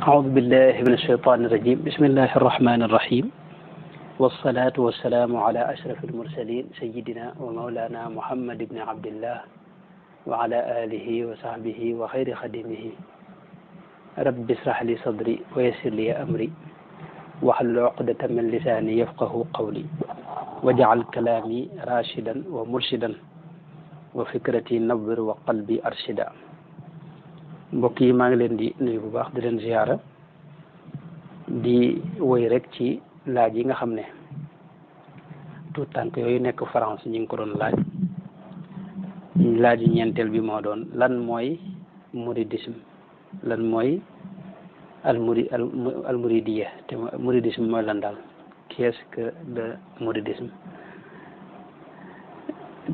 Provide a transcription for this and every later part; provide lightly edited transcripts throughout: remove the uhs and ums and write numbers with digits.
أعوذ بالله من الشيطان الرجيم بسم الله الرحمن الرحيم والصلاة والسلام على أشرف المرسلين سيدنا ومولانا محمد بن عبد الله وعلى آله وصحبه وخير خدمه رب اشرح لي صدري ويسر لي أمري واحلل عقدة من لساني يفقه قولي واجعل كلامي راشدا ومرشدا وفكرتي نور وقلبي أرشدا mbokk yi maa ngi leen di nuyu bu baax di leen ziyaara di woy rek ci laaj yi nga xam ne tout tànk yooyu nekk France ñu ngi ko doon laaj yu ñeenteel bi moo doon lan mooy mouridisme lan mooy almuridiya te mouridisme mooy lan daal qu'est-ce que le mouridisme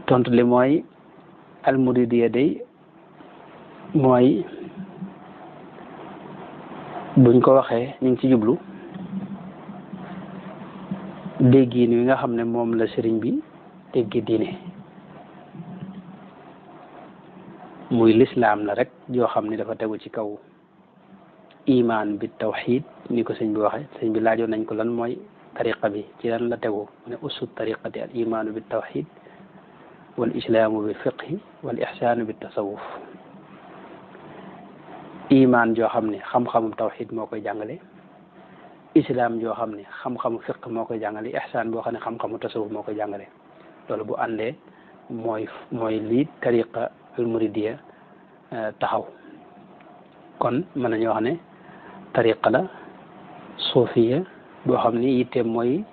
tontu li mooy almuridiya day mooy buñ ko waxee ñu ngi ci jublu déggiin wi nga xam ne moom la sëriñ bi déggi diine muy lislaam la rek yoo xam ne dafa tegu ci kaw imaan bi tawxid ni ko sëñ bi waxee sëñ bi laajoon nañ ko lan mooy tariqa bi ci lan la tegu mu ne ussu tariqati al imaanu bi tawxid wal islaamu bi fiqhi wal ixsaanu bi tasawuf imaan joo xam ne xam-xamu tawxid moo koy jàngale islam joo xam ne xam-xamu fiq moo koy jàngale ihsaan boo xam ne xam-xamu tasawuf moo koy jàngale loolu bu àndee mooy lii tariqa almuridiya taxaw kon mën nañu wax ne tariqa la suufiya boo xam ne yitteem mooy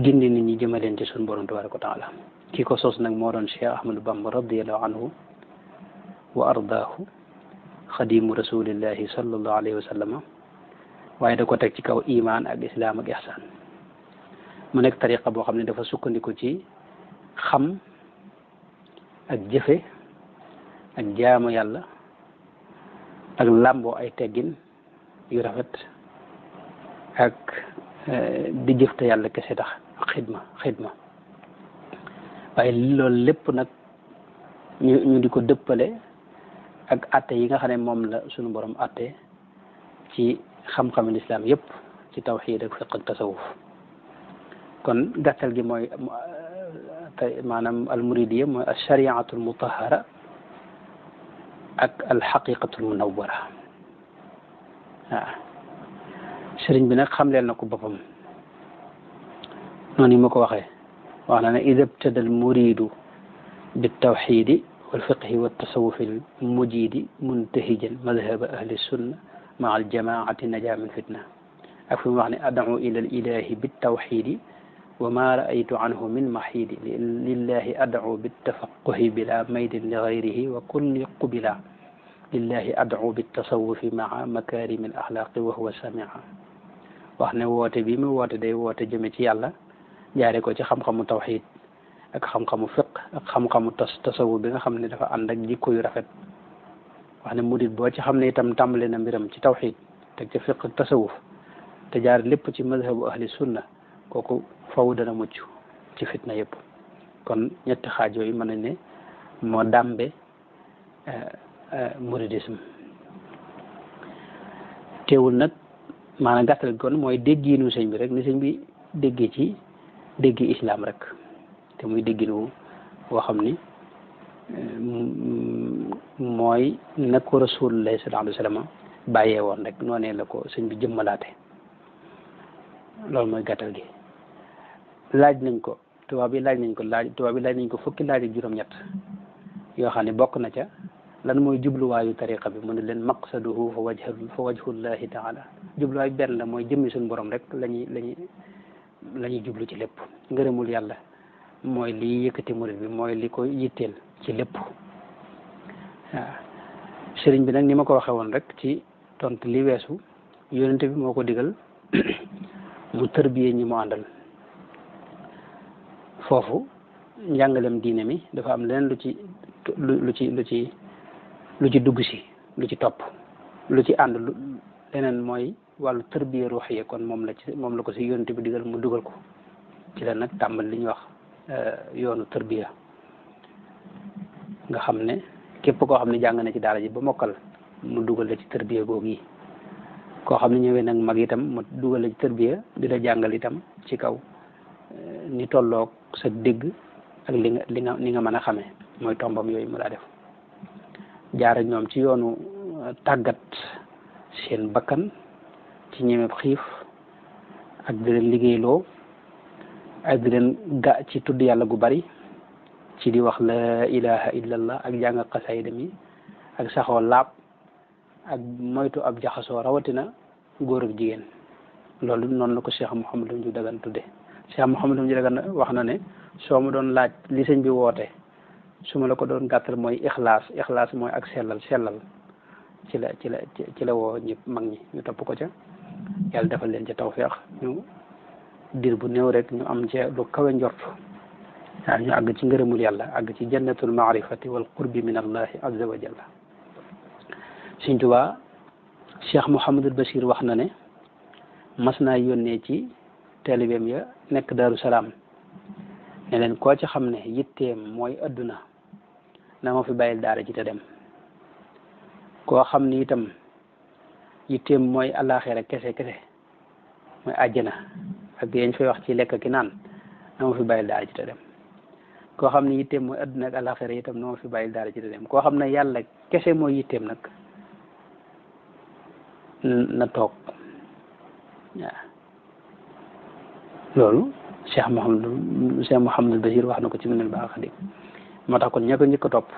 gindi nit ñi jëmaleen ci suñu borom tabaraka wa taala ki ko sos nag moo doon Cheikh Ahmadou Bamba radiallahu anhu wa ardaahu xadimu rasulillahi sallallahu alayhi wa sallam waaye da ko teg ci kaw iman ak islam ak ihsan mu nekk tariqa boo xam ne dafa sukkandiku ci xam ak jëfe ak jaamu yàlla ak làmboo ay teggin yu rafet ak di jëfte yàlla kese tax ak xidma waaye loolu lépp nag ñu di ko dëppale ak atte yi nga xam ne moom la suñu borom atte ci xam-xamu lislaam yëpp ci tawxiid ak fiq ak tasawuf kon gàttal gi mooy maanaam almuridiya mooy alshariatu almutahara ak alxaqiqatu almunawara waaw sëriñ bi nag xamleel na ko boppam noonu yi ma ko waxee wax na ne ida ibtada almuridu bitawxidi والفقه والتصوف المجيد منتهجا مذهب أهل السنة مع الجماعة نجا من فتنة أفهم يعني أدعو إلى الإله بالتوحيد وما رأيت عنه من محيد لله أدعو بالتفقه بلا ميل لغيره وكل قبلا لله أدعو بالتصوف مع مكارم الأخلاق وهو سامع وحنا ووت بيم ووت داي ووت جمتي يالا جاري كو سي خم توحيد ak xam-xamu fiq ak xam-xamu tasawuf bi nga xam ne dafa ànd ak jikko yu rafet wax ne murid boo ci xam ne itam tàmbale na mbiram ci tawxid teg ci fiq ak tasawuf te jaar lépp ci madhabu ahli sunna kooku faw dana mucc ci fitna yëpp kon ñetti xaaj yooyu mën nañ ne moo dàmbe muridisme teewul nag maanaam gàttal kon mooy déggiinu sëñ bi rek ni sëñ bi déggee ci déggi islam rek te muy dégginu boo xam ni mooy na ko rasulullahi sallallahu alayhi wa sallam bàyyee woon rek noonee la ko sëñ bi jëmmalaate loolu mooy gàttal gi laaj nañ ko tubaab bi laaj nañ ko fukki laaj ak juróom-ñett yoo xam ne bokk na ca lan mooy jubluwaayu tariqa bi mu ne leen maqsaduhu fa wajhullahi taala jubluwaay benn la mooy jëmmi suñu borom rek lañuy jublu ci lépp ngërëmul yàlla mooy li yëkkati murid bi mooy li ko yitteel ci lépp waaw sëriñ bi nag ni ma ko waxee woon rek ci tontu li weesu yonente bi moo ko digal mu tërbiyee ñi mu àndal foofu njàngalem diine mi dafa am leneen lu ci dugg si lu ci topp lu ci ànd leneen mooy wàllu tërbiye ruuxiye kon moom la ko si yonente bi digal mu dugal ko ci la nag tàmbal li ñuy wax yoonu tërbiya nga xam ne képp koo xam ne jàng na ci daara ji ba mokkal mu dugal la ci tërbiya googu yi koo xam ne ñëwee nag mag itam mu dugal ci tërbiya di la jàngal itam ci kaw ni tolloog sa dégg ak li nga mën a xamee mooy tombam yooyu mu daa def jaar ak ñoom ci yoonu tàggat seen bakkan ci ñemeb xiif ak di leen liggéeyloo ak di leen ci tudd yàlla gu bari ci di wax la ilaha illallah ak jàng xasayda mi ak saxoo laab ak moytu ab jaxasoo rawatina góor ak jigéen loolu noonu la ko Cheikh Mouhamadou Ndiou Dagana tudde Cheikh Mouhamadou Ndiou Dagana wax na ne soo ma doon laaj li sëñ bi woote su ma la ko doon gàttal mooy ixlaas mooy ak sellal ci la woo ñëpp mag ñi ñu topp ko ca yàlla defal leen ca tawfeex ñu dir bu néew rek ñu am ca lu kawe njort waaw ñu àgg ci ngërëmul yàlla àgg ci jannatul maarifati wal qurbi min allahi azza wa jalla Sëñ Tuubaa Cheikh Mouhamadul Bachir wax na ne mas naa yónnee ci taalibeem ya nekk Daaru Salaam ne leen koo ci xam ne yitteem mooy adduna na ma fi bàyyil daara ji te dem koo xam ne itam yitteem mooy àllaaxira kese mooy àjjana ak yañ fay wax ci lekk ki naan na ma fi bàyyil daara ji te dem koo xam ne yitteem mooy adduna ak àllaaxira itam na ma fi bàyyil daara ji te dem koo xam ne yàlla kese mooy yitteem nag na toog waaw loolu Cheikh Mouhamadul Bachir wax na ko ci Minanul Baaqil moo tax kon ña ko njëkk a topp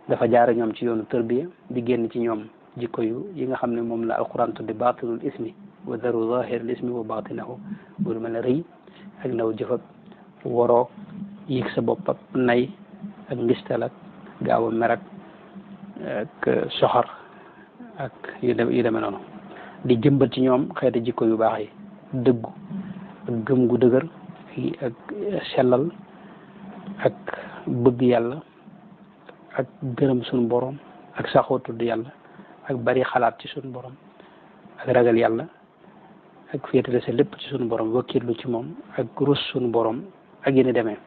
dafa jaare ñoom ci yoonu tërbiya di génn ci ñoom jikko yi nga xam ne moom la alquran tudde baatinul ismi wa daru zahiril ismi wa baatinahu bu mel ne rëy ak naw jëf ak woroog yëg sa bopp ak nay ak ngistal ak gaaw a mer ak soxor ak yu demee noonu di jëmbat ci ñoom xeeti jikko yu baax yi dëggu ak gëm gu dëgër ak sellal ak bëgg yàlla ak gërëm suñu borom ak saxoo tudd yàlla ak bari xalaat ci suñu borom ak ragal yàlla ak féetale sa lépp ci suñu borom wakkirlu ci moom ak rus suñu borom ak yéen demee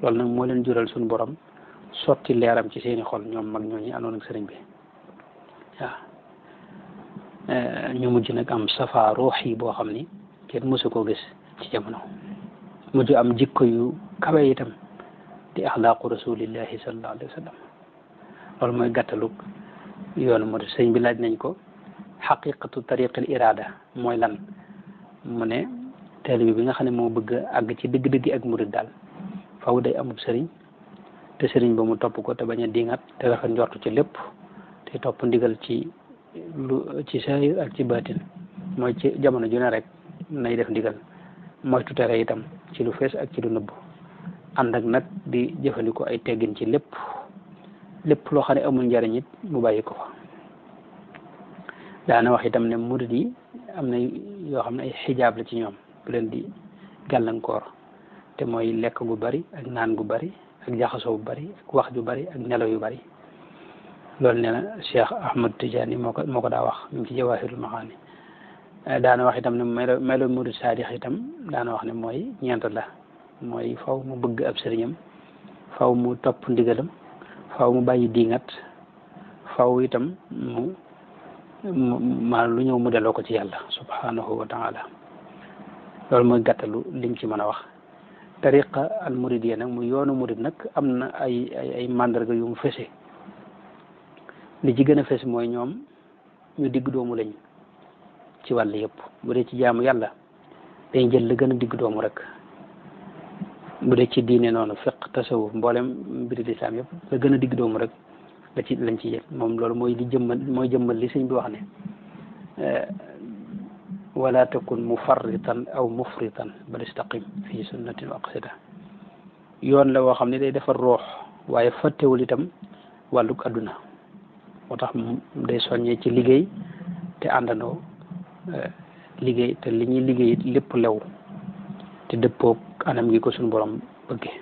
loolu nag moo leen jural suñu borom sotti leeram ci seeni xol ñoom mag ñooñu àndoon ak sëriñ bi waaw ñu mujj nag am safa ruux yi boo xam ni kenn mësu koo gis ci jamono mujj am jikko yu kawe itam di axlaaqu rasulillahi sallallahu alayhi wa sallam loolu mooy gàttalug yoonu murid sëñ bi laaj nañ ko xaqiqatu tariqil irada mooy lan mu ne taalibe bi nga xam ne moo bëgg a àgg ci dëgg-dëgg ak murid daal faaw day amub sëriñ te sëriñ ba mu topp ko te bañ a dingat te rafet njortu ci lépp te topp ndigal ci saahir ak ci baatin mooy ci jamono ju ne rek nay def ndigal moytu tere itam ci lu fees ak ci lu nëbb ànd ak nag di jëfandikoo ay teggin ci lépp loo xam ne amul njariñ it mu bàyyi ko fa daana wax itam ne murid yi am na yoo xam ne ay xijaab la ci ñoom bu leen di gàllankoor te mooy lekk gu bari ak naan gu bari ak jaxasoo bu bari ak wax ju bari ak nelaw yu bari loolu nee na Cheikh Ahmad Tidiane moo ko daa wax ñu ci Jawahirul Maani daana wax itam ne melo murid saadix itam daana wax ne mooy ñeent la mooy faw mu bëgg ab sëriñam faw mu topp ndigalam faw mu bàyyi diingat faw itam ma lu ñëw mu delloo ko ci yàlla subhanahu wa taala loolu mooy gàttalu liñ ci mën a wax tariqa al muridiyya nag mu yoonu murid nag am na ay mandarga yu mu fese li ci gën a fes mooy ñoom ñu digg doomu lañ ci wàll yëpp bu dee ci jaamu yàlla dañ jël la gën a digg doomu rek bu dee ci diine noonu fiq tasawuf mboolem mbiri lislaam yëpp la gën a digg doomu rek lañ ci jël moom loolu mooy jëmmal li sëñ bi wax ne wala takun mufarritan aw mufritan bal istaqim fi sunnatin wa aqsida yoon la woo xam ne day defar roox waaye fàttewul itam wàllug adduna moo tax day soññee ci liggéey te àndandoo liggéey te li ñuy liggéey lépp lew te dëppoog anam gi ko suñu borom bëggee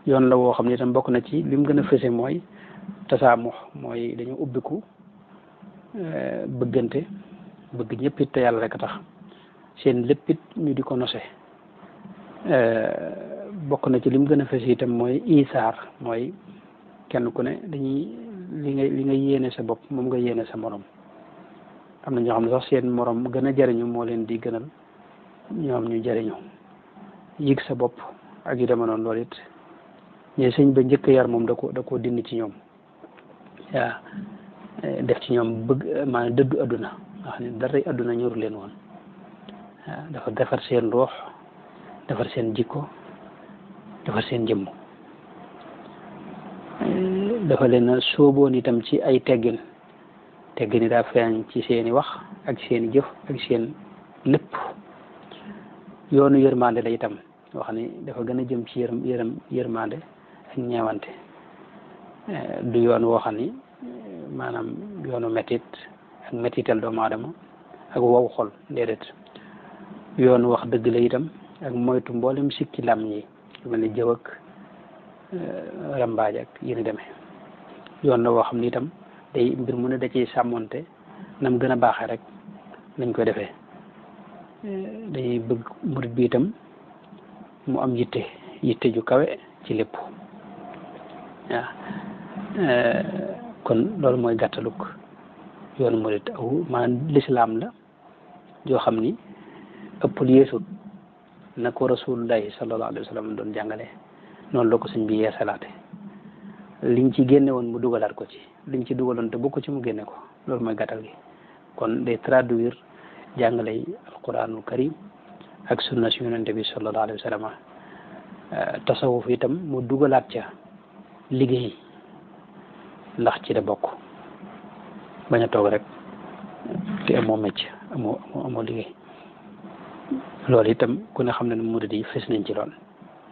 yoon la woo xam ne itam bokk na ci li mu gën a fese mooy tasaamux mooy dañu ubbiku bëggante bëgg ñëpp it te yàlla rek a tax seen lépp it ñu di ko nose bokk na ci li mu gën a fese itam mooy isaar mooy kenn ku ne dañuy li nga yéene sa bopp moom nga yéene sa morom am na ñoo xam ne sax seen morom gën a jariñu moo leen di gënal ñoom ñu jariñu yëg sa bopp ak yu deme noonu loolu it ñe sëñ ba njëkk yar moom da koo dindi ci ñoom waaw def ci ñoom bëgg maanaam dëddu adduna nga xam ne daray adduna ñoru leen woon waaw dafa defar seen ruux defar seen jikko defar seen jëmm dafa leen a sóoboon itam ci ay teggin yi daa feeñ ci seeni wax ak seeni jëf ak seen lépp yoonu yërmande la itam yoo xam ne dafa gën a jëm ci yërmande ak ñeewante du yoon woo xam ni maanaam yoonu métit ak métital doomu aadama ak wow xol déedéet yoonu wax dëgg la itam ak moytu mboolem sikki lam ñi lu mel ni jëw ak rambaaj ak yi ni demee yoon la woo xam ni itam day mbir mu ne da ciy sàmmonte nam gën a baaxee rek nañ koy defee dañuy bëgg murit bi itam mu am yitte ju kawe ci lépp waaw kon loolu mooy gàttaluk yoonu murit aw maanaam lislaam la joo xam ni ëppul yeesut na ko rasulullahi sallallahu alayhi wa sallam doon jàngale noonu la ko sëñ bi yeesalaate liñ ci génne woon mu dugalaat ko ci liñ ci dugaloon te bokk ci mu génne ko loolu mooy gàttal gi kon day traduire jàngale alquranul karim ak sunna si yonente bi sallallahu alayhi wa sallam tasawuf itam mu dugalaat ca liggéey ndax ci da bokk bañ a toog rek te amoo mécc amoo liggéey loolu itam ku ne xam ne murid yi fës nañ ci lool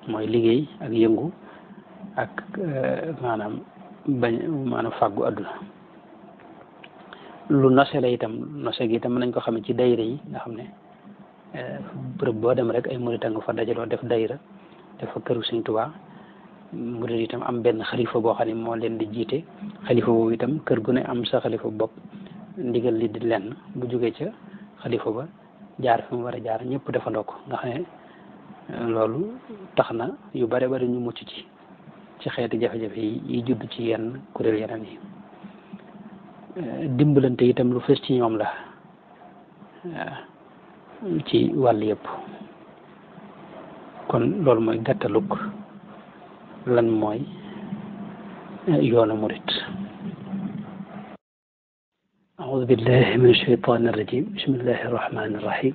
mooy liggéey ak yëngu ak maanaam fàggu adduna lu nose la itam nose gi itam mën nañ ko xam ci dayra yi nga xam ne bërëb boo dem rek ay murid a nga fa dajaloo def dayra dafa këru Sëñ Tuubaa murid itam am benn xalifa boo xam ne moo leen di jiite xalifa boobu itam kër gu ne am sa xalifa bopp ndigal li di lenn bu jógee ca xalifa ba jaar fi mu war a jaar ñëpp defandoo ko nga xam ne loolu tax na yu bare bari ñu mucc ci xeeti jafe-jafe yi judd ci yenn kuréel yeneen yi dimbalante itam lu fës ci ñoom la ci wàll yëpp kon loolu mooy gàttaluk lan mooy yoonu murit أعوذ بالله من الشيطان الرجيم بسم الله الرحمن الرحيم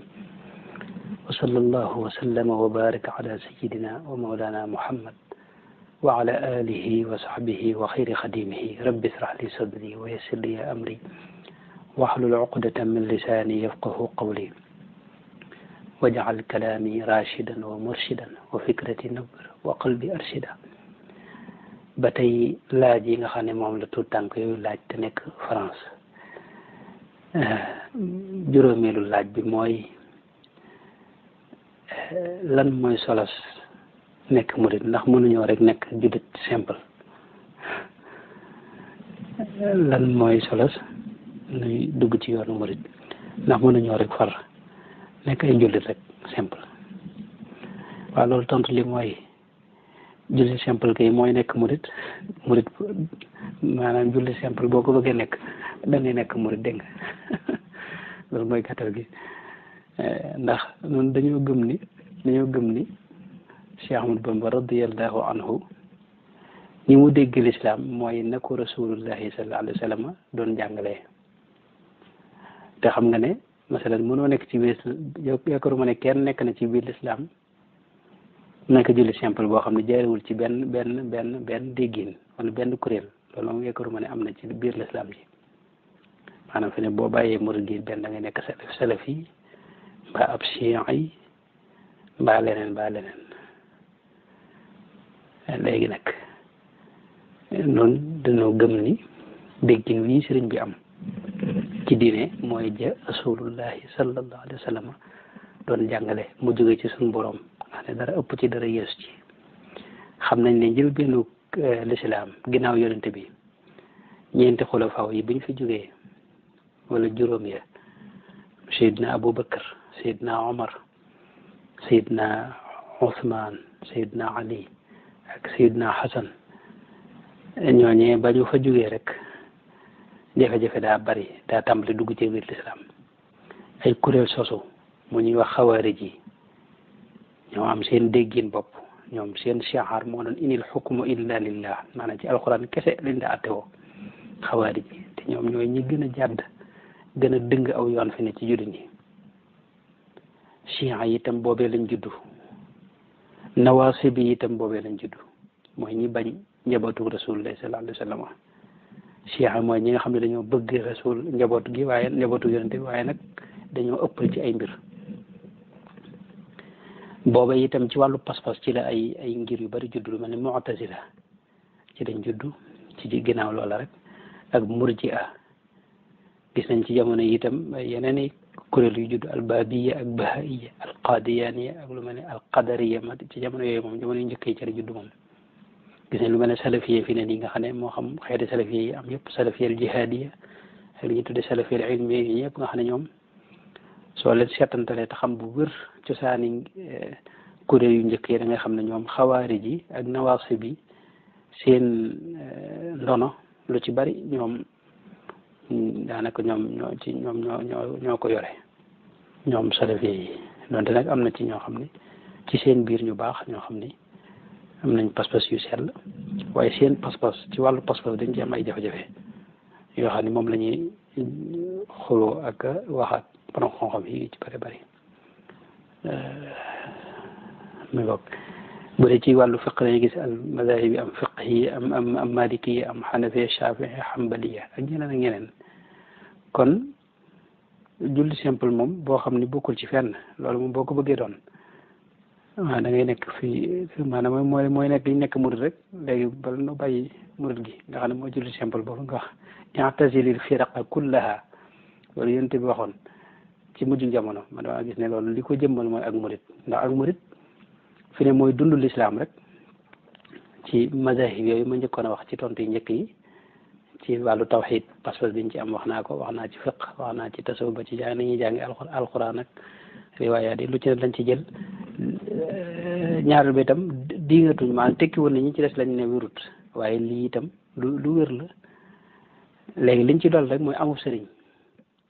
وصلى الله وسلم وبارك على سيدنا ومولانا محمد وعلى آله وصحبه وخير خديمه رب اشرح لي صدري ويسر لي أمري واحلل عقدة من لساني يفقه قولي واجعل كلامي راشدا ومرشدا وفكرتي نور وقلبي أرشدا باتاي لاج ييغا خاني موم لا توت تانك يوي لاج te nekk France juróomeelu laaj bi mooy lan mooy solos nekk murit ndax mënuñoo rek nekk jullit simple lan mooy solos nuy dugg ci yoonu murit ndax mënuñoo rek far nekk ay jullit rek simple waaw loolu tontu li mooy jullit simple kay mooy nekk murit maanaam jullit simple boo ko bëggee nekk da ngay nekk murit dégg nga loolu mooy gàttal gi ndax noonu dañoo gëm ni Cheikh Ahmadou Bamba radiyallahu anhu ni mu dégg lislaam mooy na ko rasulullahi sallallahu alayhi wa sallam doon jàngalee te xam nga ne masalan mënoo nekk ci biir yaakaaruma ne kenn nekk na ci biir lislaam nekk julli simple boo xam ne jaarewul ci benn déggin wala benn kuréel loolu moom yaakaaruma ne am na ci biir lislaam ji maanaam fi ne boo bàyyee murid gi benn da ngay nekk salafi mbaa ab chiites yi mbaa leneen léegi nag noonu dañoo gëm ni déggin wii sëriñ bi am ci diine mooy ja rasulullahi sallallahu alayhi wa sallam doon jàngale mu jóge ci suñu borom nga ne dara ëpp ci dara yeesu ci xam nañ ne njëlbeenu lislaam ginnaaw yonente bi ñeenti xulafaaw yi buñ fi jógee wala juróom ya Seydina Aboubacar Seydina Omar Seydina Ousmane Seydina Ali ak Seydina Hassan ñooñee ba ñu fa jógee rek jafe-jafe daa bari daa tàmbali dugg ci biir lislaam ay kuréel sosu mu ñuy wax xawaarij yi ñoo am seen déggin bopp ñoom seen shi'ar moo doon inil xukmu illa lillah maanaam ci alxuraan kese lañ daa attewoo xawaarij yi te ñoom ñooy ñi gën a jàdd gën a dëng aw yoon fi ne ci jullit ñi shi'a yi itam boobee lañ juddu nawaasib yi itam boobee lañ juddu mooy ñi bañ njabootu rasulullah sallallahu alayhi wa sallam shi'a mooy ñi nga xam ne dañoo bëgg rasul njaboot gi waaye njabootu yonente bi waaye nag dañoo ëppal ci ay mbir booba itam ci wàllu pas-pas ci la ay ngir yu bari juddu lu mel ne mu'tazila ci lañ juddu ci ginnaaw loola rek ak murji'a gis nañ ci jamono yi itam yeneen i kuréel yu juddu albabiya ak bahaiya alqadiyaniya ak lu mel ne alqadariya ma ci jamono yooyu moom jamono yu njëkk yi ci la juddu moom gis nañ lu mel ne salafiya fi ne nii nga xam ne moo xam xeeti salafiya yi am yëpp salafiya al jihadiya ak li ñu tudde salafiya al ilmiya yi yëpp nga xam ne ñoom soo leen seetantalee te xam bu wér cosaani kuréel yu njëkk yi da nga xam ne ñoom xawaarij yi ak nawaasib yi seen ndono lu ci bari ñoom daanaka ñoo ko yore ñoom salafi yi donte nag am na ci ñoo xam ne ci seen biir ñu baax ñoo xam ne am nañ pas-pas yu sell waaye seen pas-pas ci wàllu pas-pas dañ ci am ay jafe-jafe yoo xam ne moom la ñuy xuloo ak waxaat borom xam-xam yi ci bëri bëri mi bokk bu dee ci wàllu fiq lañuy gis al mazahib yi am fiq yi am maliki yi am xanafiya shafii xambaliya ak ñeneen ak ñeneen kon julli simple moom boo xam ni bokkul ci fenn loolu moom boo ko bëggee doon waaw da ngay nekk fii maanaam mooy nekk liñ nekk murid rek léegi bala no bàyyi murid gi nga xam ne mooy julli simple boobu nga wax i'tazilil firaqa kullaha loolu yonent bi waxoon ci mujj jamono man dama gis ne loolu li ko jëmmal mooy ak murid ndax ak murid fi ne mooy dundu lislaam rek ci mazahib yooyu ma njëkkoon a wax ci tontu yi njëkk yi ci wàllu tawxid pas-pas biñ ci am wax naa ci fiq wax naa ci tasawuf ba ci jàng nañuy jàngi alquran ak riwaayaat yi lu ci ne lañ ci jël ñaareel bi itam diingatuñ maanaam tekki woon na ñi ci des lañ ne wérut waaye lii itam lu wér la léegi liñ ci dool rek mooy amub sëriñ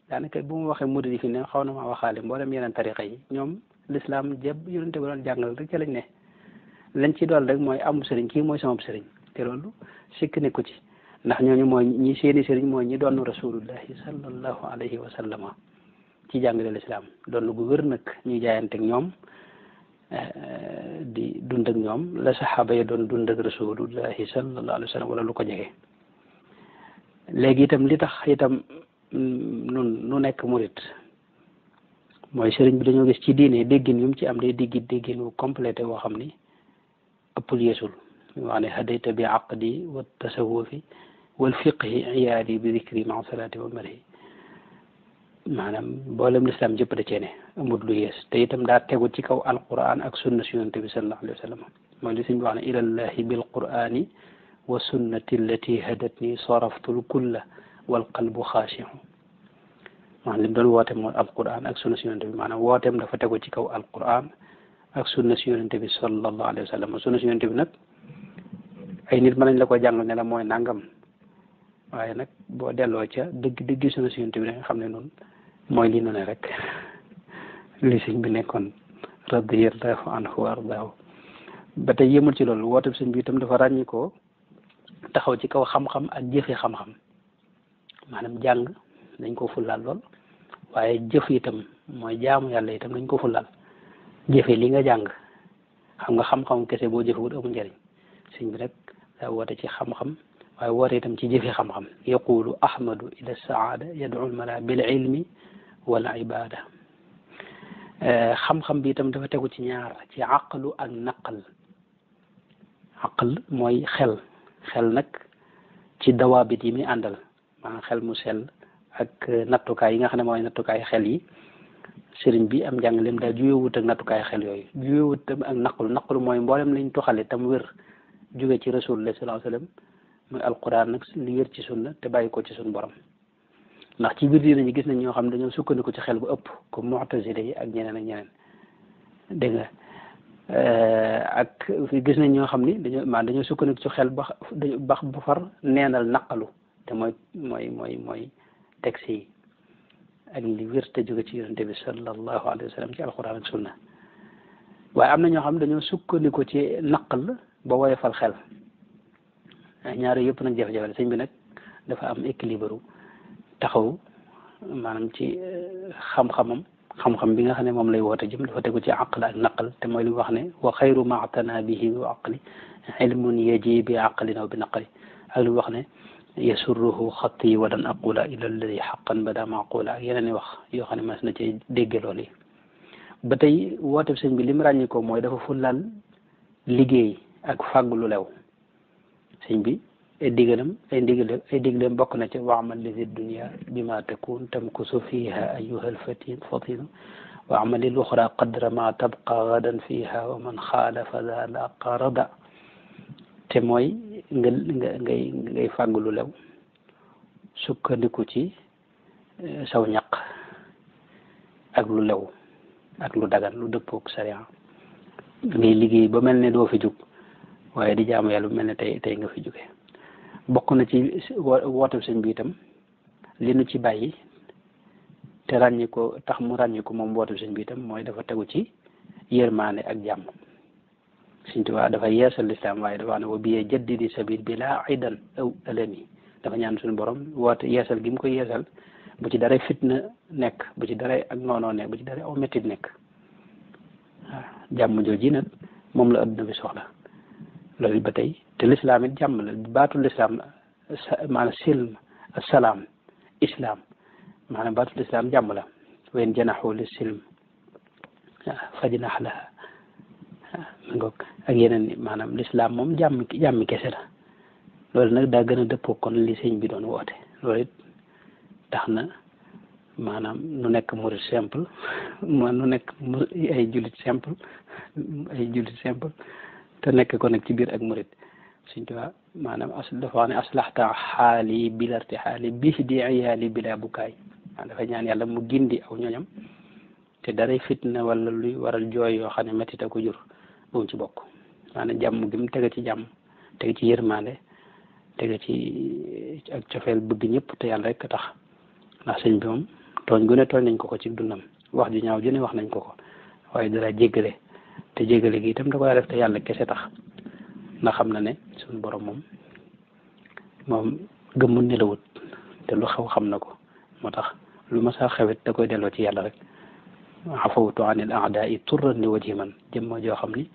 daanaka bu ma waxee murid yi fi ne xaw na maa waxaale mboolem yeneen tariqa yi ñoom l'islam jëpp yonente bi doon jàngal rek ca lañ ne lañ ci dool rek mooy amub sëriñ kii mooy sama sëriñ te loolu sikk ne ko ci ndax ñooñu mooy ñi seeni sëriñ mooy ñi doon rasulullahi sallallahu alayhi wa sallama ci jàngale l'islam doon gu wér nag ñuy jaayante ak ñoom di dund ak ñoom la saxaaba yi doon dund ak rasulullahi sallallahu alayhi wa sallam wala lu ko jege léegi itam li tax itam nu nekk murit mooy sëriñ bi dañoo gis ci diine déggin yu mu ci am day déggin wu complété woo xam ni ëppul yeesul ñu wax ne hadayta bi aqdi wa tasawufi wal fiqhi iyaadi bi dikri ma salaati wa marhi maanaam mboolem lislaam jëpp da cee ne amut lu yees te itam daa tegu ci kaw alquran ak sunna si yonent bi sallallahu alayhi wa sallam mooy li suñ bi wax ne ilallahi bil qurani wa sunnati allati hadatni saraftul kulla wal qalbu xaashiu maanaam li mu doon woote mooy alquran ak sunna si yonent bi maanaam wooteem dafa tegu ci kaw alquran ak sunna si yonent bi sallallahu alayhi wa sallam sunna si yonent bi nag ay nit mën nañ la ko jàngal ne la mooy nangam waaye nag boo delloo ca dëgg sunna si yonent bi da nga xam ne noonu mooy li nu ne rek li sëñ bi nekkoon radiyallahu anhu wa ardaahu ba tey yëmul ci loolu woote sëñ bi itam dafa ràññi ko taxaw ci kaw xam-xam ak jëfe xam-xam maanaam jàng dañ ko fullaal lool waaye jëf itam mooy jaamu yàlla itam dañ ko fullaal jëfe li nga jàng xam nga xam-xam kese boo jëfewut amul njëriñ sëñ bi rek daa woote ci xam-xam waaye woote itam ci jëfe xam-xam yaqulu ahmadu ila saada yad'u almala bil ilmi wal ibada xam-xam bi itam dafa tegu ci ñaar ci aqlu ak naqal aql mooy xel nag ci dawaabit yi muy àndal maanaam xel mu sell ak nattukaay yi nga xam ne mooy nattukaay xel yi sëriñ bi am njàngaleem daal juyewut ak nattukaay xel yooyu juyewut tam ak naqlu mooy mboolem lañ toxale tam wér jóge ci rasulullah sallallahu alayhi wasallam muy alquran nag li wér ci sunna te bàyyi ko ci sun borom ndax ci biir diina ñi gis nañ ñoo xam ne dañoo sukkandiku ci xel bu ëpp comme mu'tazila yi ak ñeneen dégg nga ak gis nañ ñoo xam ni dañoo sukkandiku ci xel ba far neenal naqalu te mooy texte yi ak li wér te jóge ci yonente bi sallallahu alayhi wa sallam ci alquran ak sunna waaye am na ñoo xam dañoo sukkandiku ci naqal ba woyofal xel ñaari yëpp nag jafe-jafe la sëñ bi nag dafa am équilibre taxaw maanaam ci xam-xam bi nga xam ne moom lay woote jëm dafa tegu ci aql ak naqal te mooy li mu wax ne wa xayru maatana bihi wa aqli ilmun yaji bi aqlin aw bi naqli ak li mu wax ne yasurruhu xatti walan aqula ila alladi xaqan bada maqula ak yeneen i wax yoo xam ne mas na ci dégge loolu yi ba tey woote sëñ bi li mu ràññi ko mooy dafa fullaal liggéey ak fàggu lu lew sëñ bi ay digaleem bokk na ci waamal li fi dunia bima takun tamkusu fiha ayuha alfatinu wa amali luxra qadra ma tabqa gadan fiha wa man xaalafa da laqa rada te mooy ngay fàggu lu lew sukkandiku ci saw ñaq ak lu lew ak lu dagan lu dëppook sariya ngay liggéey ba mel ne doo fi jug waaye di jaamu yàlla bu mel ne tey nga fi jóge bokk na ci woote sëñ bi itam li nu ci bàyyi te ràññi ko tax mu ràññi ko moom woote sëñ bi itam mooy dafa tegu ci yërmaane ak jàmm Sëñ Tuubaa dafa yeesal lislaam waaye dafa wax ne wa biyee jaddidi sabil bi laa aidan aw alami dafa ñaan suñu borom woote yeesal gi mu koy yeesal bu ci dara fitna nekk bu ci dara ak noonoo nekk bu ci dara aw mettit nekk waaw jàmm jooji nag moom la adduna bi soxla loolu ba tey te lislaam it jàmm la baatu lislaam maanaam silm assalaam islam maanaam baatu lislaam jàmm la wen janaxu li silm fajnax laha ma ngoog ak yeneen ni maanaam lislaam moom jàmmi kese la loolu nag daa gën a dëppoo kon li sëñ bi doon woote loolu it tax na maanaam nu nekk murid simple nu nekk ay jullit simple te nekk ko nag ci biir ak murid Sëñ Tuubaa maanaam dafa wax ne aslaxta xaali bilarti xaali bihdi iyaali bila bukaay dafa ñaan yàlla mu gindi aw ñooñam te daray fitna wala luy waral jooy yoo xam ne métti ko jur bu mu ci bokk maanaam jàmm gi mu tege ci jàmm tege ci yërmande tege ci ak cofeel bëgg ñëpp te yàlla rek tax ndax sëñ bi moom tooñ gu ne tooñ nañ ko ci dundam wax ju ñaaw ju ne wax nañ ko waaye dara jéggale te jéggale gi itam da koy def te yàlla kese tax ndax xam na ne suñu borom moom gëmmul nelawut te lu xew xam na ko moo tax lu ma saa xewet da koy delloo ci yàlla rek afawtu anil a'da'i turran li wajhi man jëmmoo joo xam ni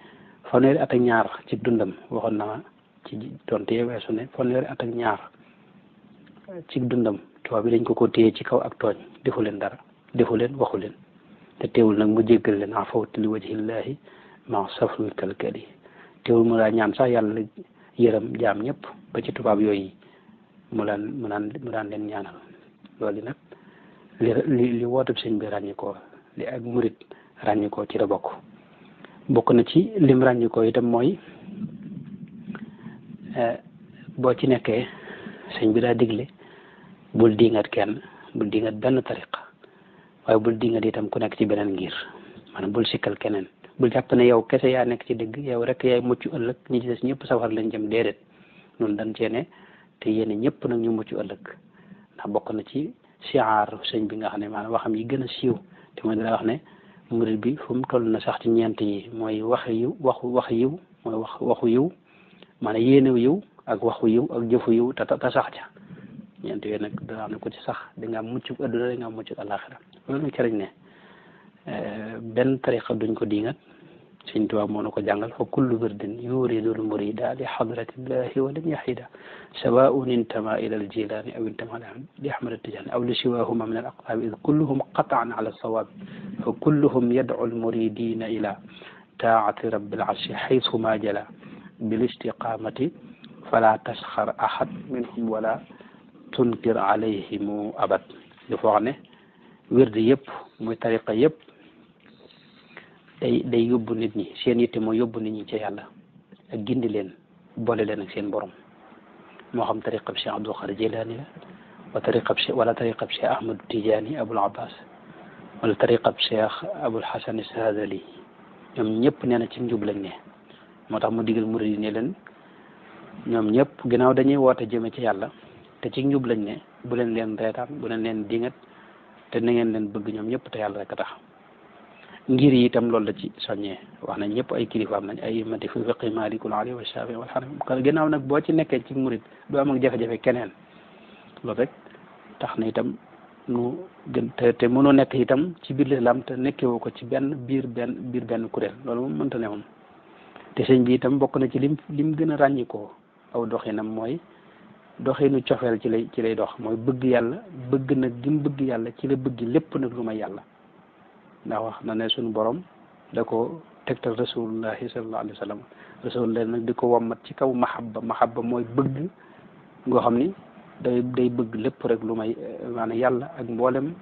fanweeri at ak ñaar ci dundam waxoon na ma ci tontu yee weesu ne fanweeri at ak ñaar ci dundam tubaab bi dañ ko téye ci kaw ak tooñ defu leen dara defu leen waxu leen te teewul nag mu jéggal leen afawtu li wajhillahi ma safwil kalkali teewul mu daa ñaan sax yàlla yërëm jaam ñëpp ba ci tubaab yooyu mu daan leen ñaanal loolu nag li wootub sëñ bi ràññi ko li ak murit ràññi ko ci la bokk na ci lim ràññi ko itam mooy boo ci nekkee sëñ bi daa digle bul diingat kenn bul diingat benn tariqa waaye bul diingat itam ku nekk ci beneen ngir maanaam bul sikkal keneen bul jàpp ne yow kese yaa nekk ci dëgg yow rek yaay mucc ëllëg ñi ci des ñëpp safar lañ jëm déedéet noonu dañ cee ne te yéene ñëpp nag ñu mucc ëllëg ndax bokk na ci siyaar sëñ bi nga xam ne maanaam waxam yi gën a siiw te mooy dara wax ne murid bi fu mu toll na sax ci ñeent yi mooy waxu yiw mooy waxu yiw maanaam yéenew yiw ak waxu yiw ak jëfu yiw te sax ca ñeent yooyu nag daa xam ne ku ci sax di nga am mucc adduna di nga am mucc àllaaxira loolu nag ci lañ ne benn tariqa duñ ko diingat Sëñ Tuubaa moo na ko jàngal fa kullu wirdin yuridul murida li hadratillahi wa lam yahida sawaun intama ila al jilani aw intama li ahmad tijani aw li siwahuma min al aqtabi id kulluhum qatan ala sawabi fa kulluhum yad'u al muridina ila taati rabbil arshi haythuma jala bil istiqamati fala tasxar ahad minhum wala tunkir alayhim abad dafa wax ne wirdi yëpp muy tariqa yëpp day yóbbu nit ñi seen yitte mooy yóbbu nit ñi ci yàlla ak gindi leen boole leen ak seen borom moo xam tariqab Cheikh Abdul Qadir Jilani la wala tariqab Cheikh Ahmad Tidiane Abul Abbas wala tariqab Cheikh Abul Hasan Sadali ñoom ñëpp nee na ci njub lañ ne moo tax mu digal murid yi ne leen ñoom ñëpp ginnaaw dañuy woote jëme ci yàlla te ci njub lañ ne bu leen leen reetaan bu leen leen dingat te na ngeen leen bëgg ñoom ñëpp te yàlla rek a tax ngir yi itam loolu la ci soññee wax nañ ñëpp ay kilifaam nañ ay mati fi fiqi malikul ali wa shafi wal xanafi gannaaw nag boo ci nekkee ci murit doo am ak jafe-jafe keneen loolu rek tax na itam nu gën te mënoo nekk itam ci biir lislaam te nekkewoo ko ci biir benn kuréel loolu moom mënta ne moom te sëñ bi itam bokk na ci lim gën a ràññikoo aw doxinam mooy doxinu cofeel ci lay dox mooy bëgg yàlla bëgg nag gim bëgg yàlla ci la bëgg lépp nag lu may yàlla ndax wax na ne suñu borom da ko tegtal rasulullahi sallallahu alayhi wa sallam rasulullah nag di ko wommat ci kaw mahabba mooy bëgg ngoo xam ni day bëgg lépp rek lu may maanaam yàlla ak mboolem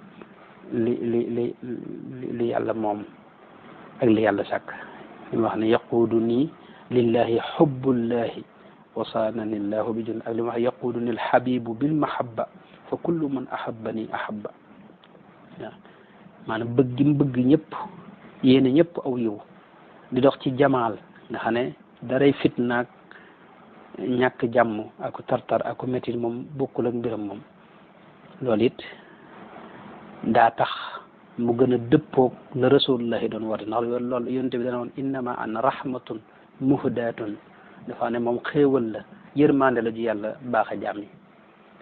li yàlla moom ak li yàlla sàkk li wax ne yaquudu nii lillahi xubbullahi wasaanani llahu bi jun ak li wax yaquudu ni alxabibu bilmahabba fa kullu man ahabbani ahabba waaw maanaam bëgg mu bëgg ñëpp yéene ñëpp aw yiw di dox ci jamaal nga xam ne daray fitnaak ñàkk jàmm ako tartar ako métit moom bokkul ak mbiram moom loolu it daa tax mu gën a dëppoog la rasulullahi doon woote ndax loolu yonent bi dana woon innama ana rahmatun muhdatun dafa ne moom xéewal la yërmande la ju yàlla baax a jaam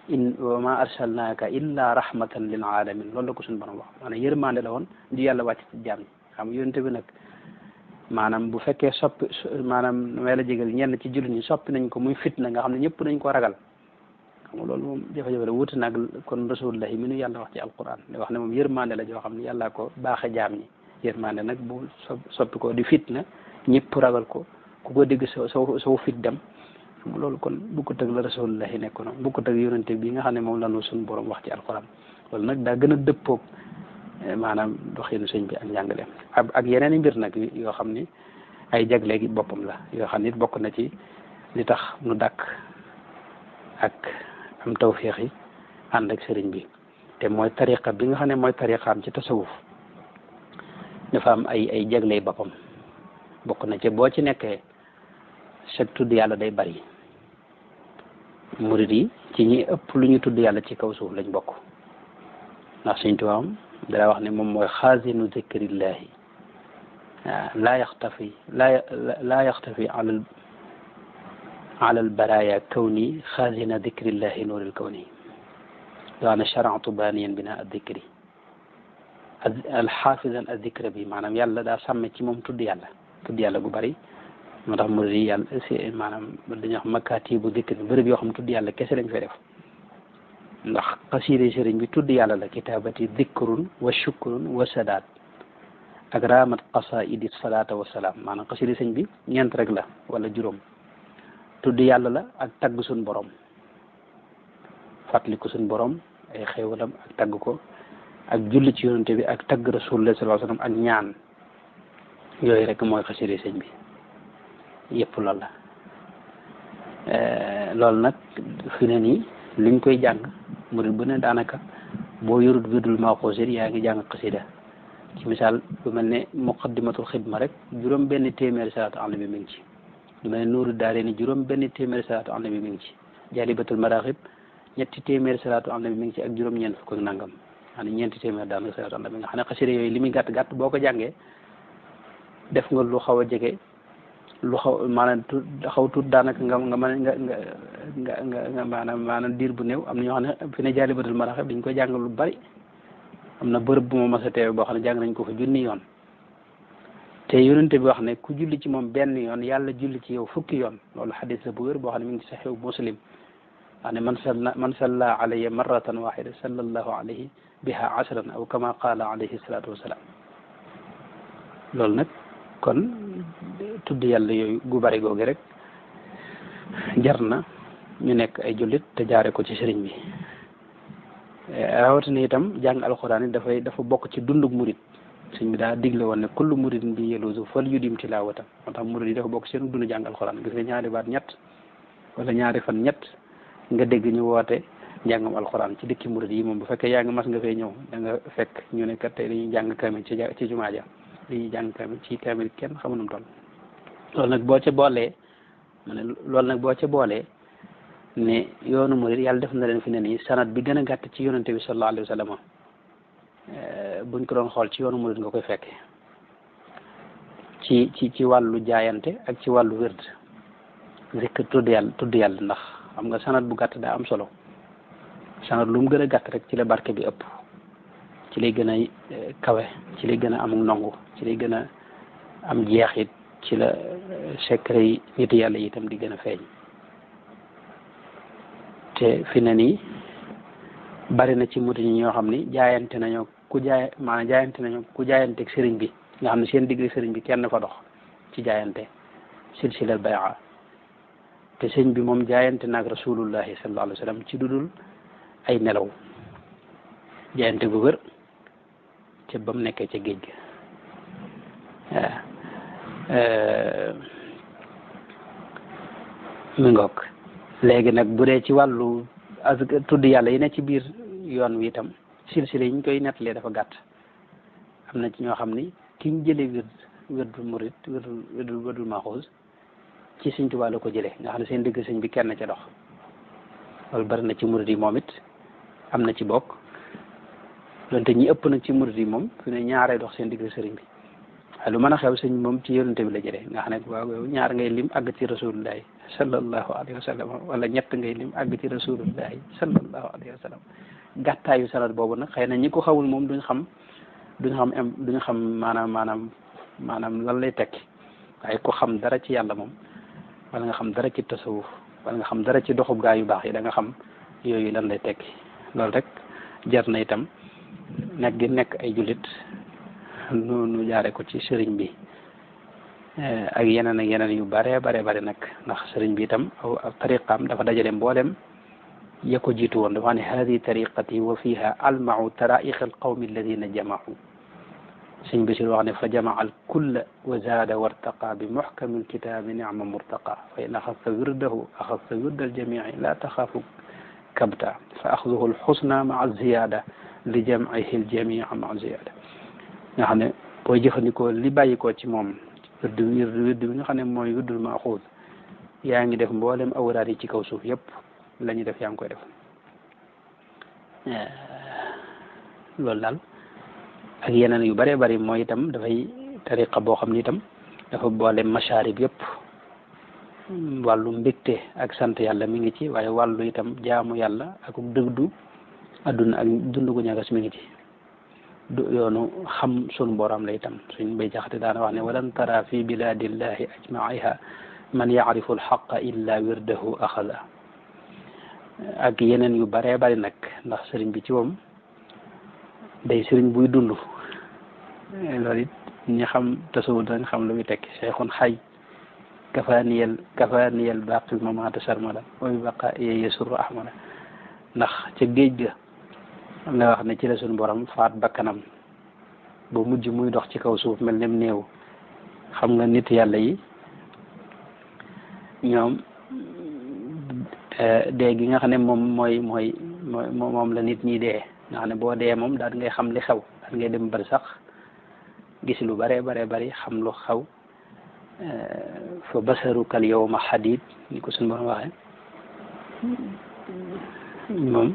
yi wa ma arsalnaaka illa rahmatan lil alamin loolu la ko suñu borom wax maanaam yërmande la woon ju yàlla wàcc ci jaam yi xam nga yonent bi nag maanaam bu fekkee soppi maanaam may la jégal ñenn ci jullit ñi soppi nañ ko muy fitna nga xam ne ñëpp nañ ko ragal xam nga loolu moom jafe-jafe la wuute nag kon rasulullahi mi nu yàlla wax ci alquran di wax ne moom yërmande la joo xam ne yàllaa ko baaxe jaam ñi yërmande nag bu soppi ko di fitna ñëpp ragal ko ku ko dégg soo fit dem xam nga loolu kon bu ko tëg la rasulullahi nekkoon bu ko tëg yonente bi nga xam ne moom la nu suñu borom wax ci alquran loolu nag daa gën a dëppoog maanaam doxinu sëñ bi ak njàngaleem ak yeneen i mbir nag yoo xam ni ay jagleegi boppam la yoo xam ni bokk na ci li tax nu dàkk ak am tawféex yi ànd ak sëriñ bi te mooy tariqa bi nga xam ne mooy tariqaam ci tasawuf dafa am ay jagley boppam bokk na ci boo ci nekkee chaque tudd yàlla day bari murid yi ci ñi ëpp lu ñu tudd yàlla ci kaw suuf lañ bokk ndax Sëñ Tuubaa dara wax ne moom mooy xaazinu zikrillahi laa yaxtafi ala al baraya kawni xaazina zikrillahi nuuril kawni waana charatu baniyan bina addikri alxaafizan addikra bi maanaam yàlla daa sàmme ci moom tudd yàlla gu bari moo tax murid yi yàlla si maanaam dañuy wax makatibu zikri bërëb yoo xam tudd yàlla kese lañ fay def ndax xasiide sëriñ bi tudd yàlla la kitaabati dikrun wa shukrun wa sadaat ak raamat qasaidi salaata wa salaam maanaam xasiide sëriñ bi ñeent rek la wala juróom tudd yàlla la ak tagg suñ borom fàttaliku suñ borom ay xéewalam ak tagg ko ak julli ci yonente bi ak tagg rasulullah sallallahu alayhi wasallam ak ñaan yooyu rek mooy xasiide sëriñ bi yëpp loolu la loolu nag fi ne nii liñ koy jàng murid bu ne daanaka boo yorut wirdul Maaxuus yaa ngi jàng xasida ci misaal bu mel ne muqaddimatul xidma rek juróom benn téeméeri salaatu ala nabi mi ngi ci lu mel ne nuuru daarayni juróom benn téeméeri salaatu ala nabi mi ngi ci jaalibatul maraaxib ñetti téeméeri salaatu ala nabi mi ngi ci ak juróom-ñeent fukk ak nangam xam ne ñeenti téeméer daanaka salaatu ala nabi nga xam ne xasida yooyu li muy gàtt gàtt boo ko jàngee def nga lu xaw a jege lu xaw maanaam xaw tuut daanaka nga maanaam diir bu néew am na ñoo xam ne fi ne jaalibatul maraaxib dañ koy jàng lu bari am na bërëb bu ma mas a teewe boo xam ne jàng nañ ko fa junni yoon te yonente bi wax ne ku julli ci moom benn yoon yàlla julli ci yow fukki yoon loolu xadis la bu wér boo xam ne mi ngi ci saxiix muslim wax ne man salla alayya marratan waxida sallallahu alayhi biha ashran aw kama qaala alayhi salatu wasalaam loolu nag kon tudd yàlla yooyu gu bari googu rek jar na ñu nekk ay jullit te jaare ko ci sëriñ bi rawatina itam jàng alxuraan yi dafa bokk ci dundug murit sëriñ bi daa digle woon ne kullu muridin bi yelusu fal yudim tilaawatan moo tax murit yi dafa bokk seen dund jàng alxuraan gis nga ñaari baat ñett wala ñaari fan ñett nga dégg ñu woote njàngam alxuraan ci dëkki murit yi moom bu fekkee yaa ngi mas nga fay ñëw da nga fekk ñu ne kat tey dañuy jàng kamil ci jumaa ja dañuy jàng kamil ci kamil kenn xamunum toll loolu nag boo ca boolee ne yoonu murid yàlla def na leen fi ne nii sanad bi gën a gàtt ci yonente bi sallallahu alayhi wa sallam buñ ko doon xool ci yoonu murid nga koy fekke ci wàllu jaayante ak ci wàllu wérd zikr tudd yàlla ndax xam nga sanad bu gàtt daa am solo sanad lu mu gën a gàtt rek ci la barke bi ëpp ci lay gën a kawe ci lay gën a am ndongu ci lay gën a am jeexit ci la secret yi nit yàlla yi itam di gën a feeñ te fi ne nii bari na ci muti ñi ñoo xam ni jaayante nañoo ku jaayanteeg sëriñ bi nga xam ne seen digg sëriñ bi kenn fa dox ci jaayante silsilal bay'a te sëñ bi moom jaayante naag rasulullahi sallallahu alayhi wa sallam ci dudul ay nelaw jaayante gu wër ca ba mu nekkee ca géej ga mi ngoog léegi nag bu dee ci wàllu tudd yàlla yi ne ci biir yoon wi itam silsile yi ñu koy nettalee dafa gàtt am na ci ñoo xam ni kiñ jëlee wérdul murid wérdul maxuus ci Sëñ Tuubaa la ko jëlee nga xam ne seen digg sëñ bi kenn ca dox loolu bari na ci murid yi moom it am na ci bokk donte ñi ëpp nag ci murid yi moom fi ne ñaaree dox seen digg sëriñ bi waaye lu mën a xew sëñ moom ci yonente bi la jëlee nga xam ne waaw ñaar ngay lim àgg ci rasulullahi sallallahu alayhi wa sallam wala ñett ngay lim àgg ci rasulullahi sallallahu alayhi wa sallam gàttaayu sanad boobu nag xëy na ñi ko xamul moom duñ xam maanaam lan lay tekki waaye ku xam dara ci yàlla moom wala nga xam dara ci tasawuf wala nga xam dara ci doxub gaa yu baax yi da nga xam yooyu lan lay tekki loolu rek jar na itam nekk gi nekk ay jullit nu jaare ko ci sëriñ bi ak yeneen yu bare nag ndax sëriñ bi itam aw tariqaam dafa dajale mboolem ya ko jiitu woon dafa ne hadi tariqati wa fiha almau taraiq alqawmi alladina jamaau sëñ bi si wax ne fa jamaa al kulla wa zaada wartaqa bi muxkami alkitabi nicma murtaqa fa in axasta wirdahu axasta wirda aljamici la taxaafu kabta fa axduhu alxusna maa ziyada li jamcihi aljamica maa ziyada nga xam ne booy jëfandikoo li bàyyikoo ci moom wird bi nga xam ne mooy wirdul maxuus yaa ngi def mboolem awraad yi ci kaw suuf yëpp la ñuy def yaa ngi koy def loolu daal ak yeneen yu bëree bëri mooy itam dafay tariqa boo xam ni itam dafa boole masharib yëpp wàllu mbégte ak sant yàlla mi ngi ci waaye wàllu itam jaamu yàlla ak dëgdu adduna ak dund gu ñagas mi ngi ci yoonu xam sunu borom la itam suñ bay jaxate daana wax ne walan tara fi biladillahi ajmaiha man yaarifu alxaqa illa wirdahu axada ak yeneen yu bëree bëri nag ndax sëriñ bi ci moom day sëriñ buy dund loolu it ñi xam tasawuf dañ xam lu muy tekki cheikhun xay kafaniyal baqil mamata sarmada wa bi baqa yesurru ahmada ndax ca géej ga am na wax ne ci la suñu borom faat bakkanam ba mujj muy dox ci kaw suuf mel ne néew xam nga nit yàlla yi ñoom dee gi nga xam ne moom la nit ñi dee nga xam ne boo dee moom daal ngay xam li xew daal ngay dem bari sax gis lu bare xam lu xew fa basarukal yawma hadid ni ko suñu borom waxee moom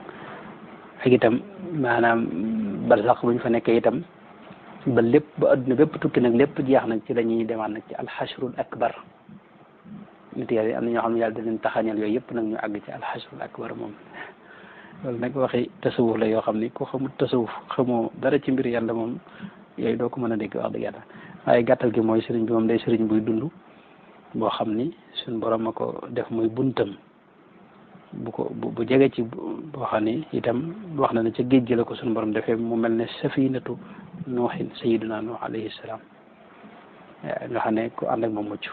ak itam maanaam bari sax buñ fa nekkee itam ba lépp ba adduna bépp tukki nag lépp jeex nag ci la ñuy demaat nag ci alxasrul akbar nit yàlla am na ñoo xam ne yàlla da leen taxañal yooyu yëpp nag ñu àgg ci alxasrul akbar moom loolu nag waxi tasawuf la yoo xam ni ku xamul tasawuf xamoo dara ci mbir yàlla moom yooyu doo ko mën a dégg wax dëgg yàlla waaye gàttal gi mooy sëriñ bi moom day sëriñ buy dund boo xam ni suñ borom a ko def muy buntam bu jege ci boo xam ni itam wax na ne ca géej gi la ko suñu borom defee mu mel ne safinatu nuuxin sayiduna nuux alayhi salaam nga xam ne ku ànd ak moom mucc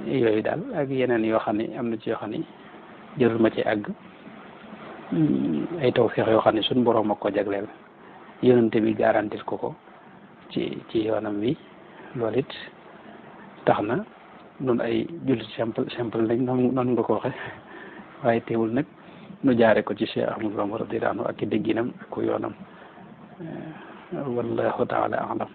yooyu daal ak yeneen yoo xam ne am na ci yoo xam ne jërul ma ci àgg ay tawfeex yoo xam ne suñu borom ak ko jagleel yonente bi garantir ko ci yoonam wi loolu it tax na noonu ay jullit simple lañ noonu nga ko waxe waaye teewul nag nu jaare ko ci Cheikh Ahmadou Bamba radiyallahu anhu ak i dégginam ak yoonam wallahu taala alam